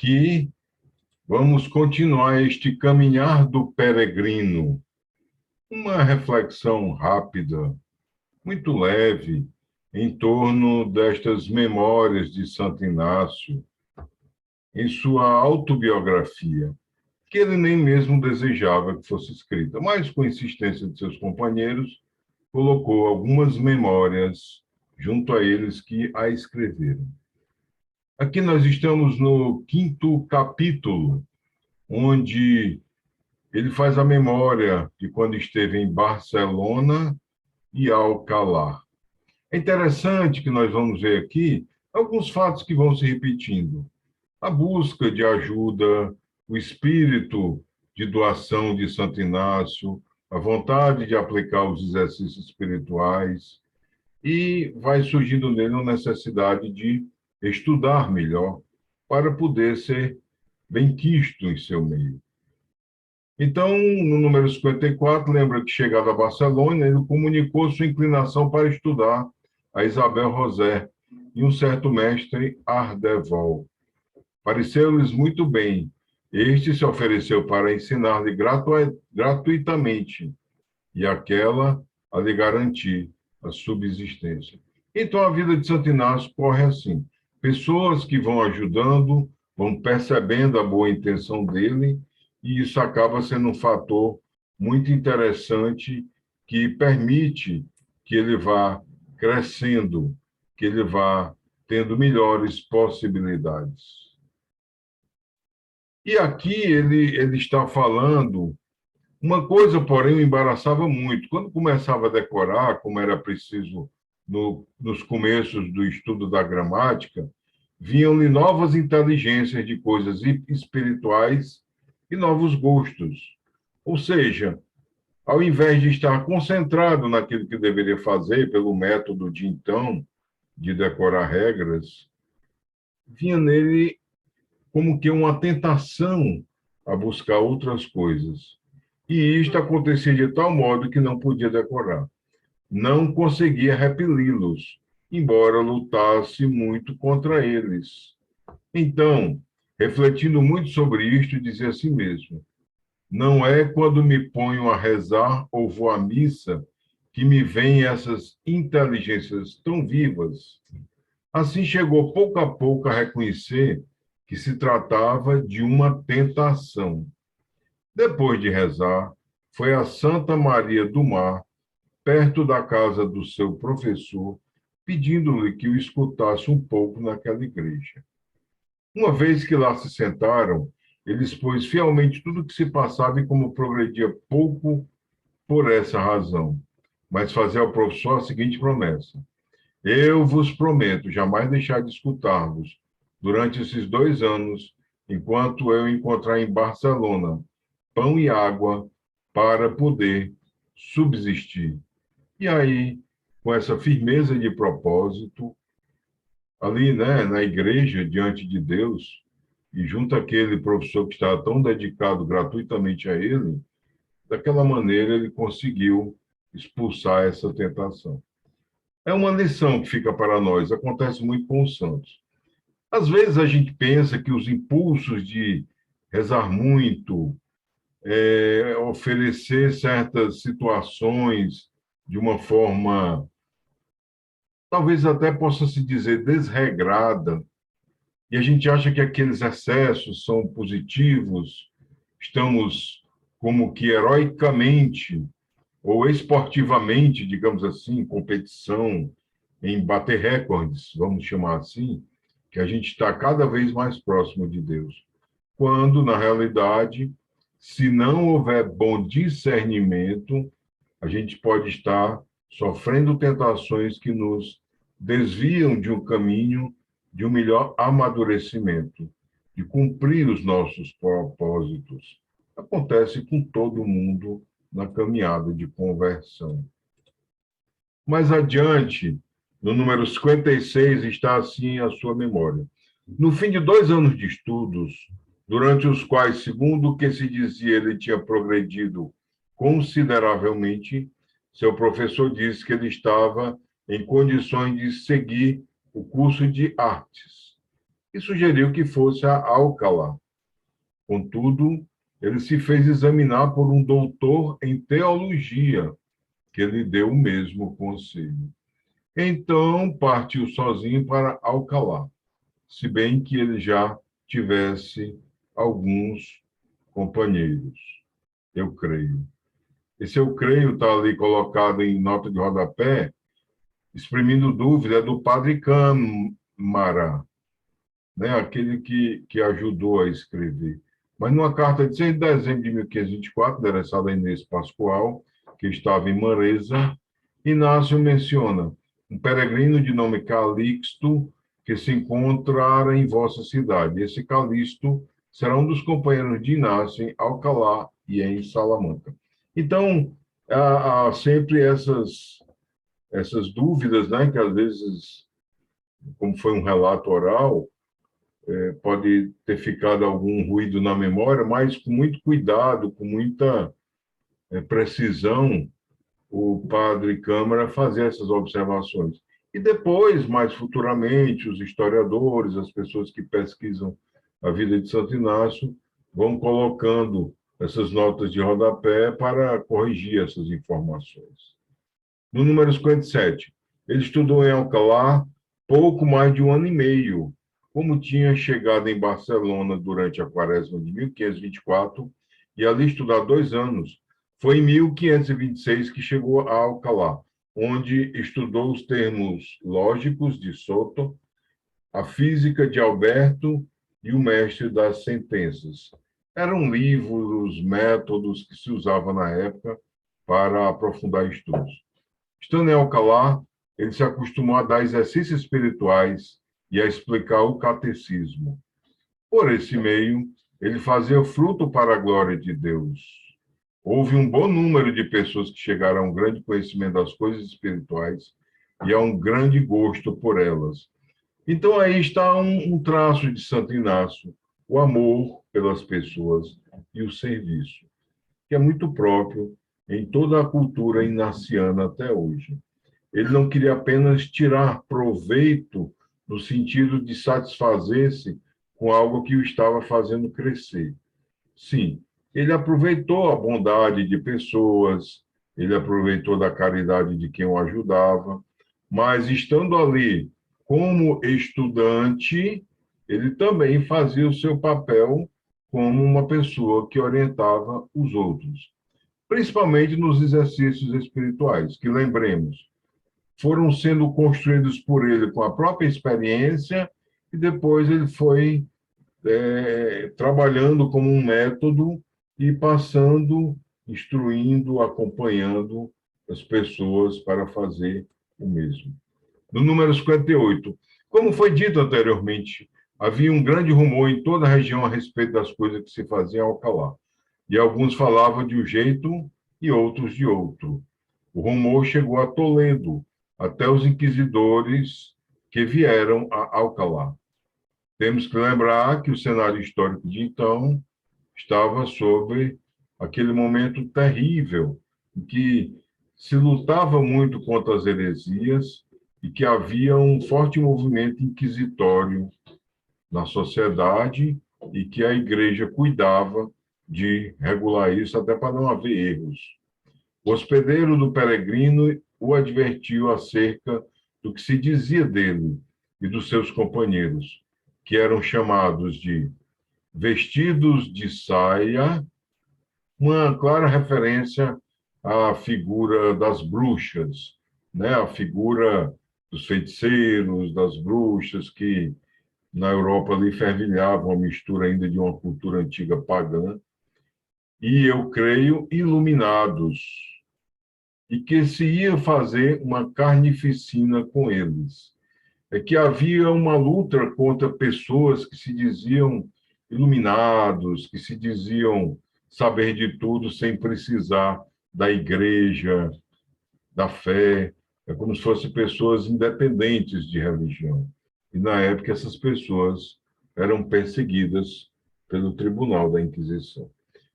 aqui vamos continuar este caminhar do peregrino. Uma reflexão rápida, muito leve, em torno destas memórias de Santo Inácio, em sua autobiografia, que ele nem mesmo desejava que fosse escrita, mas, com insistência de seus companheiros, colocou algumas memórias junto a eles que a escreveram. Aqui nós estamos no 5º capítulo, onde ele faz a memória de quando esteve em Barcelona e Alcalá. É interessante que nós vamos ver aqui alguns fatos que vão se repetindo. A busca de ajuda, o espírito de doação de Santo Inácio, a vontade de aplicar os exercícios espirituais, e vai surgindo nele uma necessidade de estudar melhor para poder ser benquisto em seu meio. Então, no número 54, lembra que, chegado a Barcelona, ele comunicou sua inclinação para estudar a Isabel Rosé e um certo mestre Ardevol. Pareceu-lhes muito bem. Este se ofereceu para ensinar-lhe gratuitamente, e aquela a lhe garantir a subsistência. Então, a vida de Santo Inácio corre assim. Pessoas que vão ajudando, vão percebendo a boa intenção dele, e isso acaba sendo um fator muito interessante que permite que ele vá crescendo, que ele vá tendo melhores possibilidades. E aqui ele está falando uma coisa, porém, o embaraçava muito. Quando começava a decorar, como era preciso nos começos do estudo da gramática, vinham-lhe novas inteligências de coisas espirituais e novos gostos. Ou seja, ao invés de estar concentrado naquilo que deveria fazer pelo método de então, de decorar regras, vinha nele como que uma tentação a buscar outras coisas. E isto acontecia de tal modo que não podia decorar. Não conseguia repeli-los, embora lutasse muito contra eles. Então, refletindo muito sobre isto, dizia a si mesmo: não é quando me ponho a rezar ou vou à missa que me vêm essas inteligências tão vivas. Assim chegou pouco a pouco a reconhecer que se tratava de uma tentação. Depois de rezar, foi a Santa Maria do Mar, perto da casa do seu professor, pedindo-lhe que o escutasse um pouco naquela igreja. Uma vez que lá se sentaram, ele expôs fielmente tudo o que se passava e como progredia pouco por essa razão, mas fazia ao professor a seguinte promessa: eu vos prometo jamais deixar de escutar-vos durante esses 2 anos, enquanto eu encontrar em Barcelona pão e água para poder subsistir. E aí, com essa firmeza de propósito, ali, né, na igreja, diante de Deus, e junto àquele professor que estava tão dedicado gratuitamente a ele, daquela maneira ele conseguiu expulsar essa tentação. É uma lição que fica para nós, acontece muito com os santos. Às vezes a gente pensa que os impulsos de rezar muito, oferecer certas situações de uma forma, talvez até possa se dizer, desregrada, e a gente acha que aqueles excessos são positivos, estamos como que heroicamente ou esportivamente, digamos assim, em competição, em bater recordes, vamos chamar assim, que a gente está cada vez mais próximo de Deus. Quando, na realidade, se não houver bom discernimento, a gente pode estar sofrendo tentações que nos desviam de um caminho de um melhor amadurecimento, de cumprir os nossos propósitos. Acontece com todo mundo na caminhada de conversão. Mais adiante, no número 56, está assim a sua memória. No fim de 2 anos de estudos, durante os quais, segundo o que se dizia, ele tinha progredido consideravelmente, seu professor disse que ele estava em condições de seguir o curso de artes. e sugeriu que fosse a Alcalá. Contudo, ele se fez examinar por um doutor em teologia, que lhe deu o mesmo conselho. Então, partiu sozinho para Alcalá, se bem que ele já tivesse alguns companheiros, eu creio. Esse eu creio está ali colocado em nota de rodapé, exprimindo dúvida, é do padre Câmara, né? Aquele que ajudou a escrever. Mas numa carta de 6 de dezembro de 1524, endereçada a Inês Pascoal, que estava em Manresa, Inácio menciona um peregrino de nome Calixto, que se encontrara em vossa cidade. Esse Calixto será um dos companheiros de Inácio em Alcalá e em Salamanca. Então, há sempre essas dúvidas, né, que às vezes, como foi um relato oral, pode ter ficado algum ruído na memória, mas com muito cuidado, com muita precisão, o padre Câmara fazia essas observações. E depois, mais futuramente, os historiadores, as pessoas que pesquisam a vida de Santo Inácio, vão colocando essas notas de rodapé para corrigir essas informações. No número 57, ele estudou em Alcalá pouco mais de 1 ano e meio. Como tinha chegado em Barcelona durante a quaresma de 1524 e ali estudar 2 anos, foi em 1526 que chegou a Alcalá, onde estudou os termos lógicos de Soto, a física de Alberto e o mestre das sentenças. Eram livros, métodos que se usavam na época para aprofundar estudos. Estando em Alcalá, ele se acostumou a dar exercícios espirituais e a explicar o catecismo. Por esse meio, ele fazia fruto para a glória de Deus. Houve um bom número de pessoas que chegaram a um grande conhecimento das coisas espirituais e a um grande gosto por elas. Então, aí está um traço de Santo Inácio, o amor pelas pessoas e o serviço, que é muito próprio em toda a cultura inaciana até hoje. Ele não queria apenas tirar proveito no sentido de satisfazer-se com algo que o estava fazendo crescer. Sim, ele aproveitou a bondade de pessoas, ele aproveitou da caridade de quem o ajudava, mas estando ali como estudante, ele também fazia o seu papel como uma pessoa que orientava os outros, principalmente nos exercícios espirituais, que lembremos, foram sendo construídos por ele com a própria experiência e depois ele foi trabalhando como um método e passando, instruindo, acompanhando as pessoas para fazer o mesmo. No número 58, como foi dito anteriormente, havia um grande rumor em toda a região a respeito das coisas que se faziam em Alcalá. E alguns falavam de um jeito e outros de outro. O rumor chegou a Toledo, até os inquisidores que vieram a Alcalá. Temos que lembrar que o cenário histórico de então estava sob aquele momento terrível, em que se lutava muito contra as heresias e que havia um forte movimento inquisitório na sociedade e que a igreja cuidava de regular isso até para não haver erros. O hospedeiro do peregrino o advertiu acerca do que se dizia dele e dos seus companheiros, que eram chamados de vestidos de saia, uma clara referência à figura das bruxas, né? A figura dos feiticeiros, das bruxas, que na Europa ali fervilhavam a mistura ainda de uma cultura antiga pagã, e eu creio iluminados, e que se ia fazer uma carnificina com eles. É que havia uma luta contra pessoas que se diziam iluminados, que se diziam saber de tudo sem precisar da igreja, da fé. É como se fossem pessoas independentes de religião. E, na época, essas pessoas eram perseguidas pelo Tribunal da Inquisição.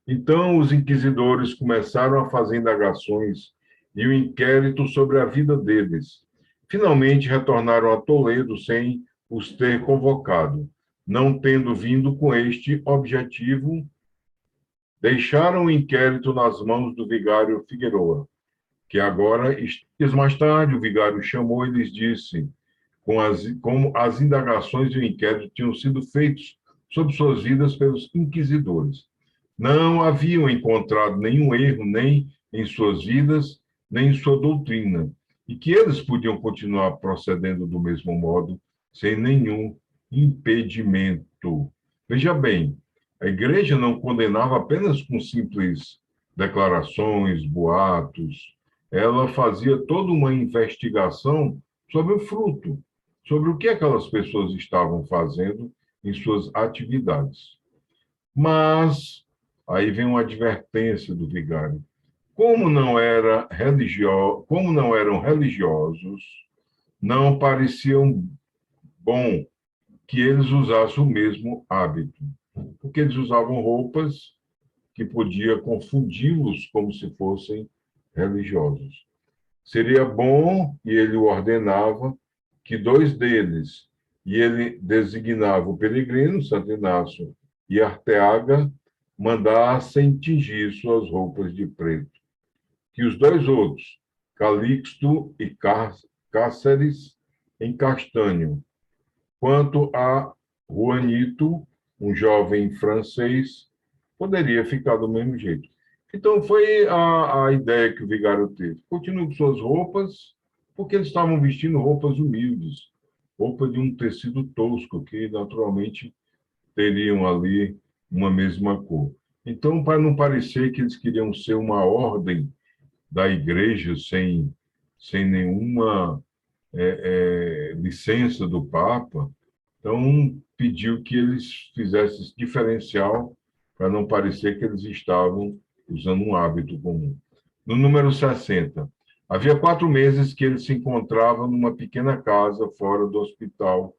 Então, os inquisidores começaram a fazer indagações e um inquérito sobre a vida deles. Finalmente, retornaram a Toledo sem os ter convocado. não tendo vindo com este objetivo, deixaram o inquérito nas mãos do vigário Figueroa, que agora, dias mais tarde, o vigário chamou e lhes disse como as indagações e o inquérito tinham sido feitos sobre suas vidas pelos inquisidores. Não haviam encontrado nenhum erro nem em suas vidas, nem em sua doutrina, e que eles podiam continuar procedendo do mesmo modo, sem nenhum impedimento. Veja bem, a igreja não condenava apenas com simples declarações, boatos, ela fazia toda uma investigação sobre o fruto, sobre o que aquelas pessoas estavam fazendo em suas atividades. Mas aí vem uma advertência do vigário. Como não eram religiosos, não pareciam bom que eles usassem o mesmo hábito, porque eles usavam roupas que podia confundi-los como se fossem religiosos. Seria bom, e ele ordenava, que dois deles, e ele designava o peregrino, Santo Inácio, e Arteaga, mandassem tingir suas roupas de preto. Que os dois outros, Calixto e Cáceres, em castanho. Quanto a Juanito, um jovem francês, poderia ficar do mesmo jeito. Então, foi a ideia que o vigário teve. Continue com suas roupas, porque eles estavam vestindo roupas humildes, roupa de um tecido tosco, que naturalmente teriam ali uma mesma cor. Então, para não parecer que eles queriam ser uma ordem da igreja sem nenhuma licença do Papa, então pediu que eles fizessem esse diferencial para não parecer que eles estavam usando um hábito comum. No número 60, havia 4 meses que ele se encontrava numa pequena casa fora do hospital.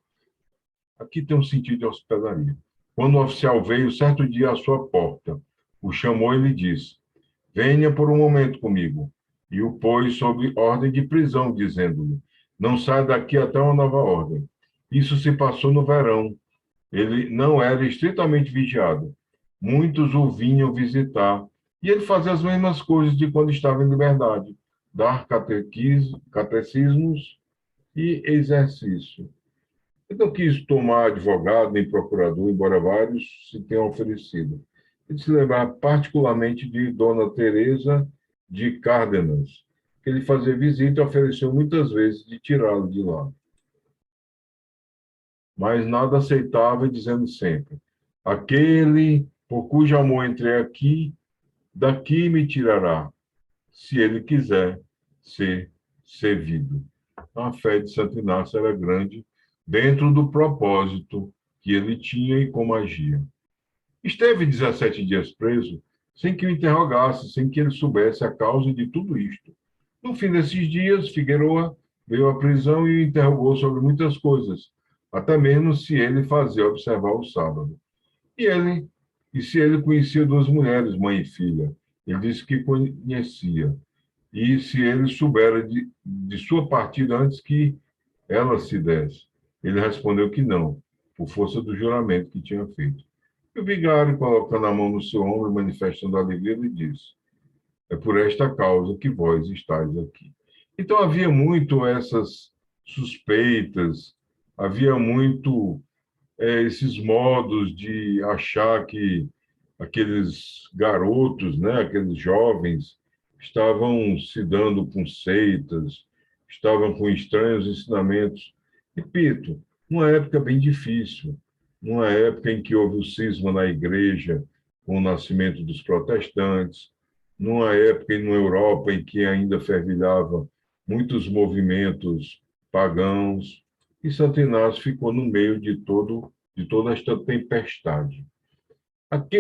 Aqui tem um sentido de hospedaria. Quando o oficial veio certo dia à sua porta, o chamou e lhe disse: venha por um momento comigo. E o pôs sob ordem de prisão, dizendo-lhe: não saia daqui até uma nova ordem. Isso se passou no verão. Ele não era estritamente vigiado. Muitos o vinham visitar. E ele fazia as mesmas coisas de quando estava em liberdade: dar catecismos e exercício. Ele não quis tomar advogado nem procurador, embora vários se tenham oferecido. Ele se lembrar particularmente de Dona Teresa de Cárdenas, que ele fazia visita e ofereceu muitas vezes de tirá-lo de lá. Mas nada aceitava, dizendo sempre: aquele por cujo amor entrei aqui, daqui me tirará, se ele quiser ser servido. A fé de Santo Inácio era grande dentro do propósito que ele tinha e como agia. Esteve 17 dias preso, sem que o interrogasse, sem que ele soubesse a causa de tudo isto. No fim desses dias, Figueroa veio à prisão e o interrogou sobre muitas coisas, até mesmo se ele fazia observar o sábado. E se ele conhecia 2 mulheres, mãe e filha. Ele disse que conhecia. E se ele soubera de sua partida antes que ela se desse. Ele respondeu que não, por força do juramento que tinha feito. E o vigário, colocando a mão no seu ombro e manifestando alegria, lhe disse: é por esta causa que vós estáis aqui. Então havia muito essas suspeitas, havia muito esses modos de achar que aqueles garotos, né, aqueles jovens, estavam se dando com seitas, estavam com estranhos ensinamentos. Repito, numa época bem difícil, numa época em que houve o cisma na igreja com o nascimento dos protestantes, numa época na Europa em que ainda fervilhava muitos movimentos pagãos, e Santo Inácio ficou no meio de toda esta tempestade.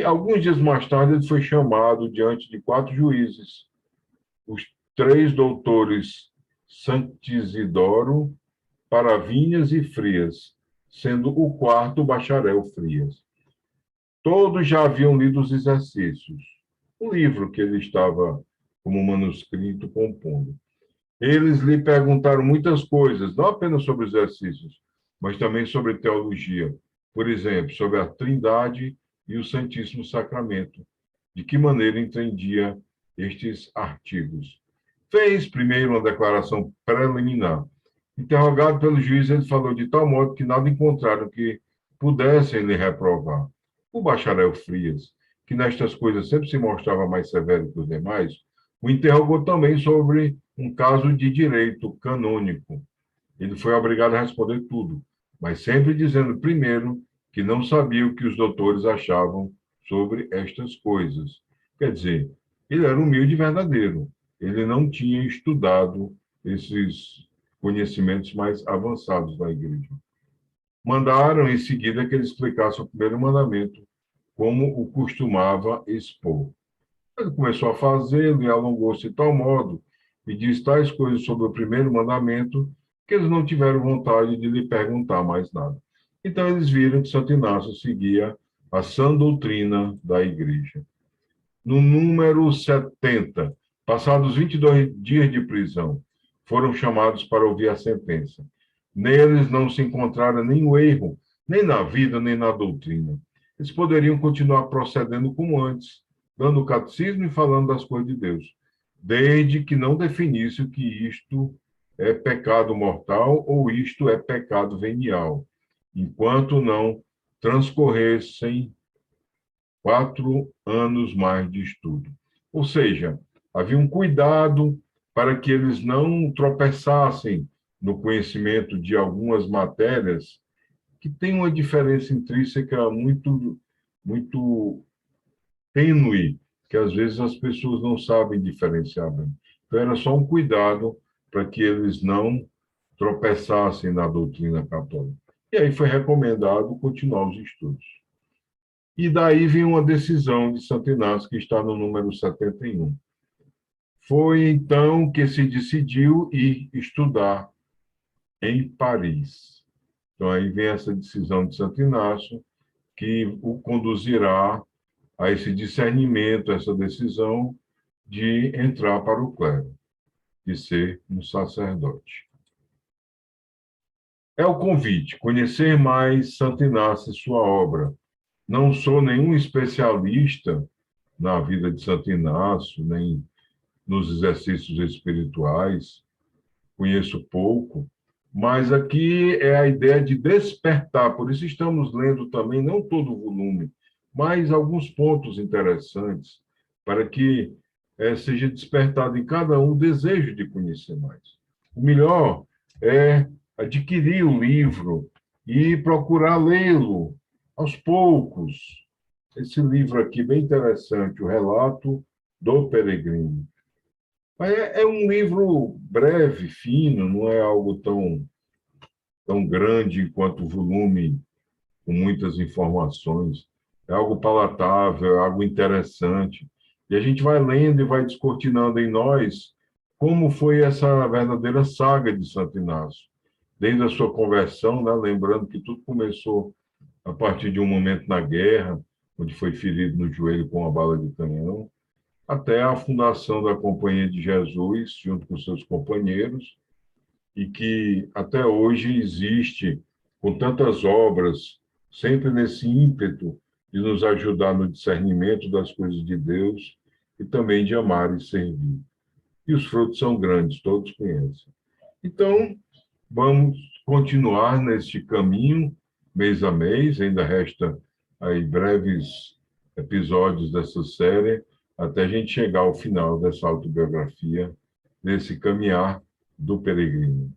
Alguns dias mais tarde, ele foi chamado diante de 4 juízes, os 3 doutores Santisidoro, Paravinhas e Frias, sendo o quarto bacharel Frias. Todos já haviam lido os exercícios, o livro que ele estava, como manuscrito, compondo. Eles lhe perguntaram muitas coisas, não apenas sobre os exercícios, mas também sobre teologia. por exemplo, sobre a Trindade e o Santíssimo Sacramento. De que maneira entendia estes artigos? Fez primeiro uma declaração preliminar. Interrogado pelo juiz, ele falou de tal modo que nada encontraram que pudessem lhe reprovar. O bacharel Frias, que nestas coisas sempre se mostrava mais severo que os demais, o interrogou também sobre um caso de direito canônico. Ele foi obrigado a responder tudo, mas sempre dizendo primeiro que não sabia o que os doutores achavam sobre estas coisas. Quer dizer, ele era humilde e verdadeiro. Ele não tinha estudado esses conhecimentos mais avançados da igreja. Mandaram em seguida que ele explicasse o primeiro mandamento, como o costumava expor. Ele começou a fazê-lo e alongou-se de tal modo e disse tais coisas sobre o primeiro mandamento que eles não tiveram vontade de lhe perguntar mais nada. Então eles viram que Santo Inácio seguia a sã doutrina da igreja. No número 70, passados 22 dias de prisão, foram chamados para ouvir a sentença. Neles não se encontrara nenhum erro, nem na vida, nem na doutrina. Eles poderiam continuar procedendo como antes, dando o catecismo e falando das coisas de Deus, desde que não definisse que isto é pecado mortal ou isto é pecado venial, enquanto não transcorressem 4 anos mais de estudo. Ou seja, havia um cuidado para que eles não tropeçassem no conhecimento de algumas matérias que têm uma diferença intrínseca muito tênue, que às vezes as pessoas não sabem diferenciar bem. Então, era só um cuidado para que eles não tropeçassem na doutrina católica. E aí foi recomendado continuar os estudos. E daí vem uma decisão de Santo Inácio, que está no número 71. Foi então que se decidiu ir estudar em Paris. Então, aí vem essa decisão de Santo Inácio, que o conduzirá a esse discernimento, essa decisão de entrar para o clero, de ser um sacerdote. É o convite, conhecer mais Santo Inácio e sua obra. Não sou nenhum especialista na vida de Santo Inácio, nem nos exercícios espirituais, conheço pouco, mas aqui é a ideia de despertar, por isso estamos lendo também, não todo o volume, mas alguns pontos interessantes, para que seja despertado em cada um o desejo de conhecer mais. O melhor é adquirir o livro e procurar lê-lo aos poucos. Esse livro aqui, bem interessante, O Relato do Peregrino. É um livro breve, fino, não é algo tão grande quanto o volume, com muitas informações. É algo palatável, é algo interessante. E a gente vai lendo e vai descortinando em nós como foi essa verdadeira saga de Santo Inácio. Desde a sua conversão, né? Lembrando que tudo começou a partir de um momento na guerra, onde foi ferido no joelho com uma bala de canhão, até a fundação da Companhia de Jesus, junto com seus companheiros, e que até hoje existe com tantas obras, sempre nesse ímpeto de nos ajudar no discernimento das coisas de Deus e também de amar e servir. E os frutos são grandes, todos conhecem. Então, vamos continuar neste caminho, mês a mês, ainda resta aí breves episódios dessa série, até a gente chegar ao final dessa autobiografia, nesse caminhar do peregrino.